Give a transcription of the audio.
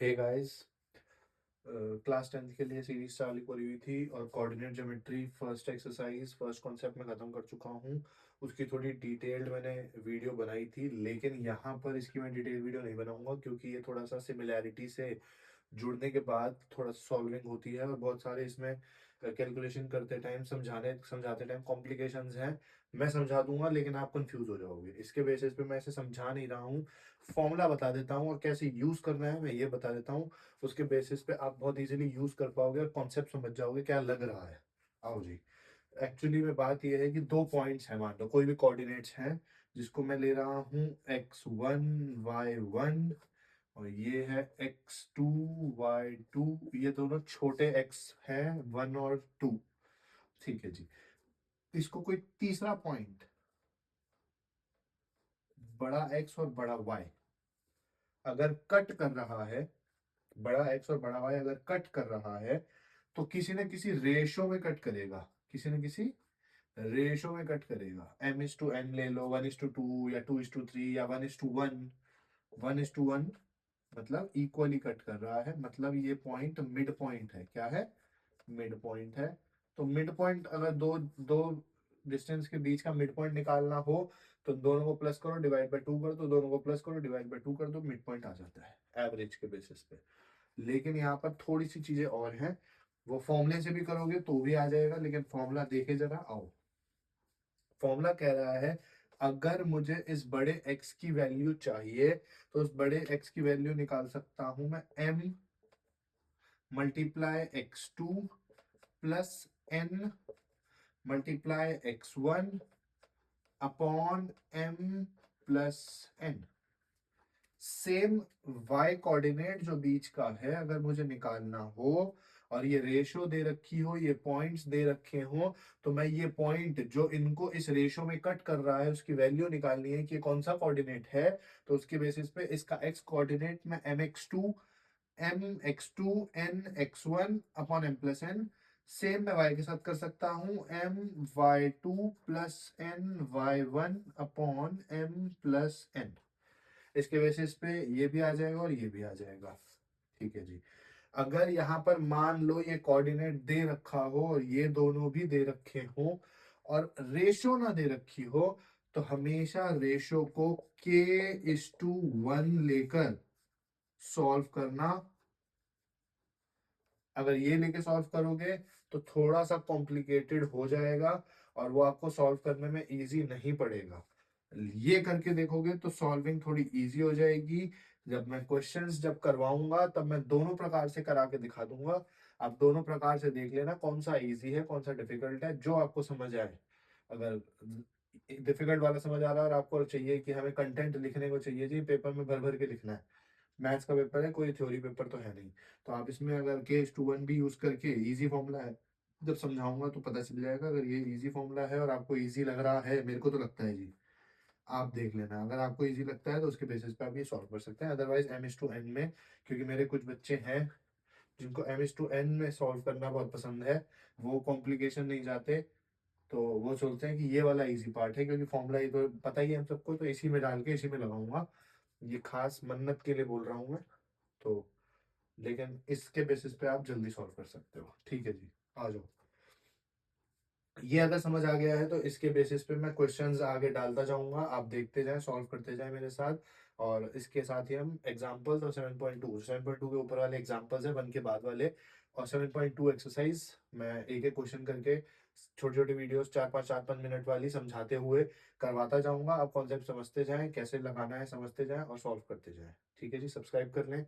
Hey guys, class 10th के लिए series चालू करी हुई थी और coordinate geometry first exercise first concept में ख़त्म कर चुका हूँ। उसकी थोड़ी डिटेल्ड मैंने वीडियो बनाई थी, लेकिन यहाँ पर इसकी मैं डिटेल वीडियो नहीं बनाऊंगा क्योंकि ये थोड़ा सा सिमिलैरिटी से जुड़ने के बाद थोड़ा सॉल्विंग होती है और बहुत सारे इसमें कैलकुलेशन करते टाइम समझाने समझाते टाइम कॉम्प्लिकेशंस हैं। मैं समझा दूंगा लेकिन आप कंफ्यूज हो जाओगे। इसके बेसिस पे मैं इसे समझा नहीं रहा हूँ, फॉर्मूला बता देता हूँ और कैसे यूज करना है मैं ये बता देता हूँ। उसके बेसिस पे आप बहुत इजीली यूज कर पाओगे और कॉन्सेप्ट समझ जाओगे क्या लग रहा है। आओ जी। एक्चुअली में बात यह है कि दो पॉइंट्स हैं, मान लो कोई भी कोऑर्डिनेट्स हैं जिसको मैं ले रहा हूँ x1 y1 और ये है x2 y2। ये दोनों छोटे x हैं, 1 और 2। ठीक है जी। इसको कोई तीसरा पॉइंट बड़ा x और बड़ा y अगर कट कर रहा है, बड़ा x और बड़ा y अगर कट कर रहा है तो किसी न किसी रेशो में कट करेगा, किसी न किसी रेशो में कट करेगा। m/n ले लो, 1:2 या 2:3 या 1:1। 1:1 मतलब इक्वली कट कर रहा है, मतलब ये पॉइंट मिड पॉइंट है। क्या है? मिड पॉइंट है। तो मिड पॉइंट अगर दो दो डिस्टेंस के बीच का मिड पॉइंट निकालना हो तो दोनों को प्लस करो, डिवाइड बाय 2 कर दो, दोनों को प्लस करो, डिवाइड बाय 2 कर दो, मिड पॉइंट आ जाता है एवरेज के बेसिस पे। लेकिन यहाँ पर थोड़ी सी चीजें और हैं, वो फॉर्मूले से भी करोगे तो भी आ जाएगा, लेकिन फॉर्मूला देखे जरा। आओ, फॉर्मूला कह रहा है अगर मुझे इस बड़े x की वैल्यू चाहिए तो उस बड़े x की वैल्यू निकाल सकता हूं मैं m multiply x2 plus n multiply x1 upon m plus n। Same y coordinate जो बीच का है अगर मुझे निकालना हो और ये रेशो दे रखी हो, ये पॉइंट्स दे रखे हो, तो मैं ये पॉइंट जो इनको इस रेशो में कट कर रहा है उसकी वैल्यू निकालनी है कि ये कौन सा कोऑर्डिनेट है। तो उसके बेसिस पे इसका x कोऑर्डिनेट मैं mx2 n x1 upon m plus n same मैं y के साथ कर सकता हूँ my2 plus ny1 upon m plus n। इसके बेसिस पे ये भी आ जाएगा और ये भी आ जाएगा। ठीक है जी। अगर यहाँ पर मान लो ये कोऑर्डिनेट दे रखा हो और ये दोनों भी दे रखे हो और रेशो ना दे रखी हो तो हमेशा रेशो को k:1 लेकर सॉल्व करना। अगर ये लेके सॉल्व करोगे तो थोड़ा सा कॉम्प्लिकेटेड हो जाएगा और वो आपको सॉल्व करने में इजी नहीं पड़ेगा। ये करके देखोगे तो सॉल्विंग थोड़ी इजी हो जाएगी। जब मैं क्वेश्चंस जब करवाऊंगा तब मैं दोनों प्रकार से करा के दिखा दूंगा। आप दोनों प्रकार से देख लेना कौन सा इजी है कौन सा डिफिकल्ट है, जो आपको समझ आए। अगर डिफिकल्ट वाला समझ आ रहा है और आपको चाहिए कि हमें कंटेंट लिखने को चाहिए जी, पेपर में भर भर के लिखना है, मैथ्स का पेपर है, कोई थ्योरी पेपर तो है नहीं, तो आप इसमें अगर k:1 भी यूज करके इजी फॉर्मूला है, जब समझाऊंगा तो पता चल जाएगा। अगर ये इजी फॉर्मूला है और आपको इजी लग रहा है, मेरे को तो लगता है जी, आप देख लेना। अगर आपको इजी लगता है तो उसके बेसिस पे आप ये सॉल्व कर सकते हैं। अदरवाइज m/n में, क्योंकि मेरे कुछ बच्चे हैं जिनको m/n में सॉल्व करना बहुत पसंद है, वो कॉम्प्लिकेशन नहीं जाते, तो वो सोचते हैं कि ये वाला इजी पार्ट है क्योंकि फॉर्मूला ये तो पता ही है हम सबको, तो इसी में डाल के इसी में लगाऊंगा। ये खास मन्नत के लिए बोल रहा हूँ मैं तो। लेकिन इसके बेसिस पे आप जल्दी सॉल्व कर सकते हो। ठीक है जी, आ जाओ। ये अगर समझ आ गया है तो इसके बेसिस पे मैं क्वेश्चंस आगे डालता जाऊंगा, आप देखते जाएं, सॉल्व करते जाएं मेरे साथ। और इसके साथ ही हम एग्जांपल्स और 7.2 के ऊपर वाले एग्जांपल्स है, 1 के बाद वाले, और 7.2 एक्सरसाइज मैं एक एक क्वेश्चन करके छोटे छोटे वीडियोस 4-5 मिनट वाली समझाते हुए करवाता जाऊंगा। आप कॉन्सेप्ट समझते जाएं, कैसे लगाना है समझते जाएं और सॉल्व करते जाएं। ठीक है जी, सब्सक्राइब कर लें।